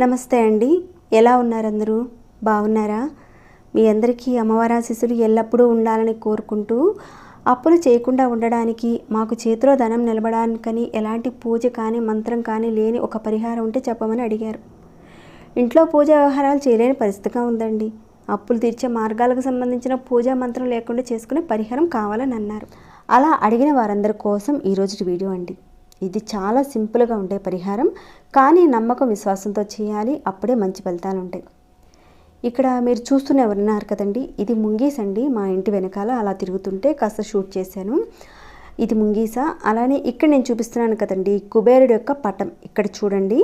నమస్తే అండి, ఎలా ఉన్నారు అందరూ? బాగున్నారా? మీ అందరికీ అమ్మవారి ఆశీస్సులు ఎల్లప్పుడూ ఉండాలని కోరుకుంటూ, అప్పులు చేయకుండా ఉండడానికి, మాకు చేతిలో ధనం నిలబడానికని ఎలాంటి పూజ కానీ మంత్రం కానీ లేని ఒక పరిహారం ఉంటే చెప్పమని అడిగారు. ఇంట్లో పూజా వ్యవహారాలు చేయలేని పరిస్థితిగా ఉందండి. అప్పులు తీర్చే మార్గాలకు సంబంధించిన పూజా మంత్రం లేకుండా చేసుకునే పరిహారం కావాలని అన్నారు. అలా అడిగిన వారందరి కోసం ఈరోజు వీడియో అండి. ఇది చాలా సింపుల్గా ఉండే పరిహారం, కానీ నమ్మకం విశ్వాసంతో చేయాలి, అప్పుడే మంచి ఫలితాలు ఉంటాయి. ఇక్కడ మీరు చూస్తూనే ఉన్నారు కదండి, ఇది ముంగీస్ అండి. మా ఇంటి వెనకాల అలా తిరుగుతుంటే కాస్త షూట్ చేశాను. ఇది ముంగీస. అలానే ఇక్కడ నేను చూపిస్తున్నాను కదండి, కుబేరుడు యొక్క పటం. ఇక్కడ చూడండి,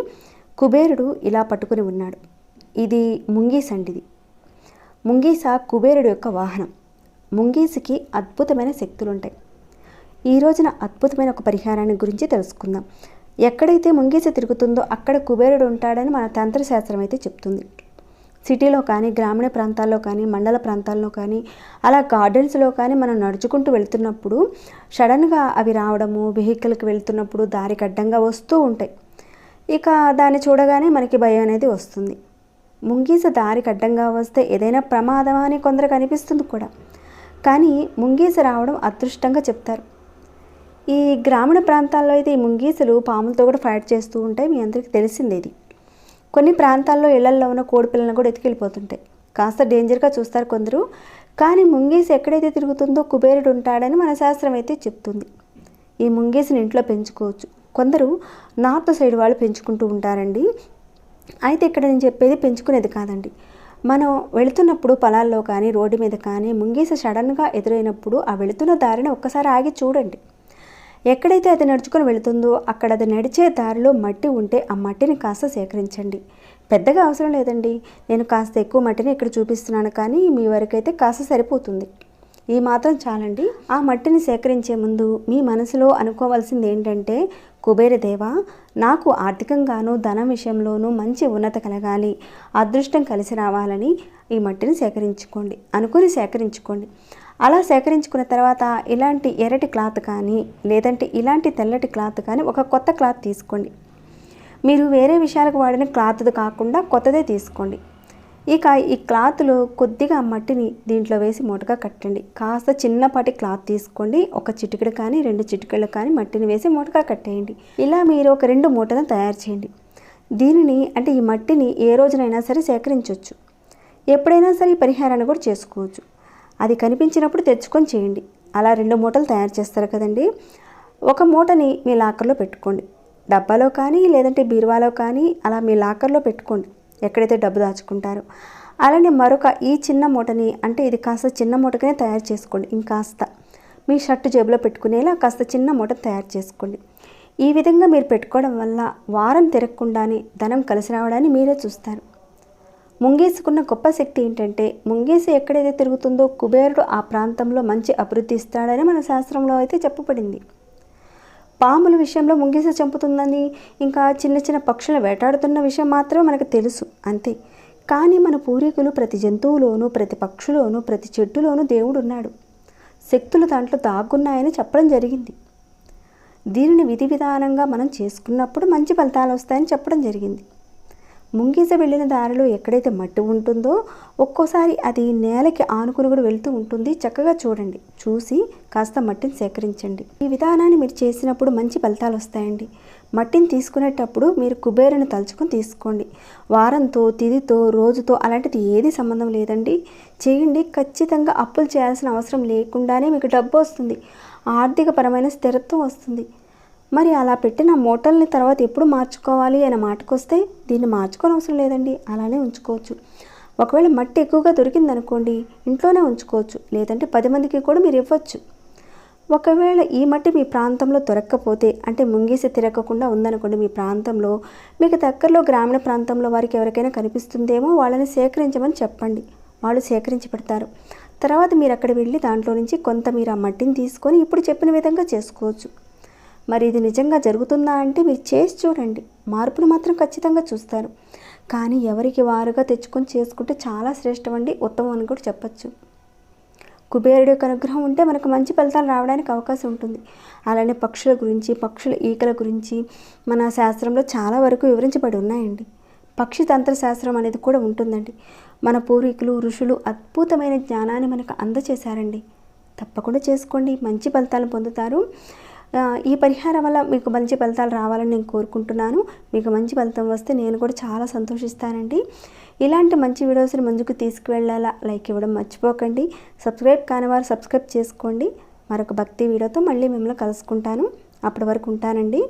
కుబేరుడు ఇలా పట్టుకుని ఉన్నాడు. ఇది ముంగీస్ అండి. ఇది ముంగీస కుబేరుడు యొక్క వాహనం. ముంగీసుకి అద్భుతమైన శక్తులు ఉంటాయి. ఈ రోజున అద్భుతమైన ఒక పరిహారాన్ని గురించి తెలుసుకుందాం. ఎక్కడైతే ముంగీస తిరుగుతుందో అక్కడ కుబేరుడు ఉంటాడని మన తంత్రశాస్త్రం అయితే చెప్తుంది. సిటీలో కానీ, గ్రామీణ ప్రాంతాల్లో కానీ, మండల ప్రాంతాల్లో కానీ, అలా గార్డెన్స్లో కానీ మనం నడుచుకుంటూ వెళ్తున్నప్పుడు సడన్గా అవి రావడము, వెహికల్కి వెళ్తున్నప్పుడు దారికి అడ్డంగా వస్తూ ఉంటాయి. ఇక దాన్ని చూడగానే మనకి భయం అనేది వస్తుంది. ముంగీస దారికి అడ్డంగా వస్తే ఏదైనా ప్రమాదమా అని కొందరికి అనిపిస్తుంది కూడా. కానీ ముంగీస రావడం అదృష్టంగా చెప్తారు. ఈ గ్రామీణ ప్రాంతాల్లో అయితే ఈ ముంగీసలు పాములతో కూడా ఫైట్ చేస్తూ ఉంటాయి. మీ అందరికీ తెలిసిందే ఇది. కొన్ని ప్రాంతాల్లో ఇళ్లల్లో ఉన్న కోడిపిల్లలను కూడా ఎత్తుకెళ్ళిపోతుంటాయి. కాస్త డేంజర్గా చూస్తారు కొందరు. కానీ ముంగీస ఎక్కడైతే తిరుగుతుందో కుబేరుడు ఉంటాడని మన శాస్త్రం అయితే చెప్తుంది. ఈ ముంగీసని ఇంట్లో పెంచుకోవచ్చు. కొందరు నార్త్ సైడ్ వాళ్ళు పెంచుకుంటూ ఉంటారండి. అయితే ఇక్కడ నేను చెప్పేది పెంచుకునేది కాదండి. మనం వెళుతున్నప్పుడు పొలాల్లో కానీ, రోడ్డు మీద కానీ ముంగీస సడన్గా ఎదురైనప్పుడు ఆ వెళుతున్న దారిని ఒక్కసారి ఆగి చూడండి. ఎక్కడైతే అది నడుచుకొని వెళుతుందో అక్కడ అది నడిచే దారిలో మట్టి ఉంటే ఆ మట్టిని కాస్త సేకరించండి. పెద్దగా అవసరం లేదండి. నేను కాస్త ఎక్కువ మట్టిని ఇక్కడ చూపిస్తున్నాను, కానీ మీ వరకైతే కాస్త సరిపోతుంది. ఈ మాత్రం చాలండి. ఆ మట్టిని సేకరించే ముందు మీ మనసులో అనుకోవాల్సింది ఏంటంటే, కుబేరదేవా, నాకు ఆర్థికంగానూ ధనం విషయంలోనూ మంచి ఉన్నత కలగాలి, అదృష్టం కలిసి రావాలని ఈ మట్టిని సేకరించుకోండి. అలా సేకరించుకున్న తర్వాత ఇలాంటి ఎర్రటి క్లాత్ కానీ, లేదంటే ఇలాంటి తెల్లటి క్లాత్ కానీ, ఒక కొత్త క్లాత్ తీసుకోండి. మీరు వేరే విషయాలకు వాడిన క్లాత్ది కాకుండా కొత్తదే తీసుకోండి. ఇక ఈ క్లాత్లో కొద్దిగా మట్టిని దీంట్లో వేసి మూటగా కట్టండి. కాస్త చిన్నపాటి క్లాత్ తీసుకోండి. ఒక చిటికెడు కానీ 2 చిటికెళ్ళు కానీ మట్టిని వేసి మూటగా కట్టేయండి. ఇలా మీరు ఒక 2 మూటలను తయారు చేయండి. దీనిని అంటే ఈ మట్టిని ఏ రోజునైనా సరే సేకరించవచ్చు. ఎప్పుడైనా సరే ఈ పరిహారాన్ని కూడా చేసుకోవచ్చు. అది కనిపించినప్పుడు తెచ్చుకొని చేయండి. అలా 2 మూటలు తయారు చేస్తారు కదండి. ఒక మూటని మీ లాకర్లో పెట్టుకోండి. డబ్బాలో కానీ, లేదంటే బీరువాలో కానీ, అలా మీ లాకర్లో పెట్టుకోండి, ఎక్కడైతే డబ్బు దాచుకుంటారో. అలానే మరొక ఈ చిన్న మూటని, అంటే ఇది కాస్త చిన్న మూటగానే తయారు చేసుకోండి. ఇంకాస్త మీ షర్టు జేబులో పెట్టుకునేలా కాస్త చిన్న మూట తయారు చేసుకోండి. ఈ విధంగా మీరు పెట్టుకోవడం వల్ల వారం తిరగకుండానే ధనం కలిసి రావడాన్ని మీరే చూస్తారు. ముంగీసుకున్న గొప్ప శక్తి ఏంటంటే, ముంగీస ఎక్కడైతే తిరుగుతుందో కుబేరుడు ఆ ప్రాంతంలో మంచి అభివృద్ధి ఇస్తాడని మన శాస్త్రంలో అయితే చెప్పబడింది. పాముల విషయంలో ముంగీస చంపుతుందని, ఇంకా చిన్న చిన్న పక్షులను వేటాడుతున్న విషయం మాత్రమే మనకు తెలుసు, అంతే. కానీ మన పూర్వీకులు ప్రతి జంతువులోనూ, ప్రతి పక్షులోనూ, ప్రతి చెట్టులోనూ దేవుడు ఉన్నాడు, శక్తులు దాంట్లో దాగున్నాయని చెప్పడం జరిగింది. దీనిని విధి విధానంగా మనం చేసుకున్నప్పుడు మంచి ఫలితాలు వస్తాయని చెప్పడం జరిగింది. ముంగీస వెళ్ళిన దారిలో ఎక్కడైతే మట్టి ఉంటుందో ఒక్కోసారి అది నేలకి ఆనుకుని కూడా వెళ్తూ ఉంటుంది. చక్కగా చూడండి, చూసి కాస్త మట్టిని సేకరించండి. ఈ విధానాన్ని మీరు చేసినప్పుడు మంచి ఫలితాలు వస్తాయండి. మట్టిని తీసుకునేటప్పుడు మీరు కుబేరుని తలుచుకొని తీసుకోండి. వారంతో, తిథితో, రోజుతో అలాంటిది ఏది సంబంధం లేదండి. చేయండి. ఖచ్చితంగా అప్పులు చేయాల్సిన అవసరం లేకుండానే మీకు డబ్బు వస్తుంది, ఆర్థికపరమైన స్థిరత్వం వస్తుంది. మరి అలా పెట్టిన మూటల్ని తర్వాత ఎప్పుడు మార్చుకోవాలి అనే మాటకొస్తే, దీన్ని మార్చుకోని అవసరం లేదండి, అలానే ఉంచుకోవచ్చు. ఒకవేళ మట్టి ఎక్కువగా దొరికిందనుకోండి, ఇంట్లోనే ఉంచుకోవచ్చు, లేదంటే 10 మందికి కూడా మీరు ఇవ్వచ్చు. ఒకవేళ ఈ మట్టి మీ ప్రాంతంలో దొరక్కపోతే, అంటే ముంగీస తిరగకుండా ఉందనుకోండి మీ ప్రాంతంలో, మీకు దగ్గరలో గ్రామీణ ప్రాంతంలో వారికి ఎవరికైనా కనిపిస్తుందేమో వాళ్ళని సేకరించమని చెప్పండి. వాళ్ళు సేకరించి పెడతారు. తర్వాత మీరు అక్కడ వెళ్ళి దాంట్లో నుంచి కొంత మీరు ఆ మట్టిని తీసుకొని ఇప్పుడు చెప్పిన విధంగా చేసుకోవచ్చు. మరి ఇది నిజంగా జరుగుతుందా అంటే మీరు చేసి చూడండి, మార్పును మాత్రం ఖచ్చితంగా చూస్తారు. కానీ ఎవరికి వారుగా తెచ్చుకొని చేసుకుంటే చాలా శ్రేష్టం అండి, ఉత్తమం అని కూడా చెప్పచ్చు. కుబేరుడి యొక్క అనుగ్రహం ఉంటే మనకు మంచి ఫలితాలు రావడానికి అవకాశం ఉంటుంది. అలానే పక్షుల గురించి, పక్షుల ఈకల గురించి మన శాస్త్రంలో చాలా వరకు వివరించబడి ఉన్నాయండి. పక్షి తంత్ర శాస్త్రం అనేది కూడా ఉంటుందండి. మన పూర్వీకులు ఋషులు అద్భుతమైన జ్ఞానాన్ని మనకు అందచేశారండి. తప్పకుండా చేసుకోండి, మంచి ఫలితాలు పొందుతారు. ఈ పరిహారం వల్ల మీకు మంచి ఫలితాలు రావాలని నేను కోరుకుంటున్నాను. మీకు మంచి ఫలితం వస్తే నేను కూడా చాలా సంతోషిస్తానండి. ఇలాంటి మంచి వీడియోస్ని ముందుకు తీసుకువెళ్ళాలా లైక్ ఇవ్వడం మర్చిపోకండి. సబ్స్క్రైబ్ కానివారు సబ్స్క్రైబ్ చేసుకోండి. మరొక భక్తి వీడియోతో మళ్ళీ మిమ్మల్ని కలుసుకుంటాను. అప్పటి వరకు ఉంటానండి.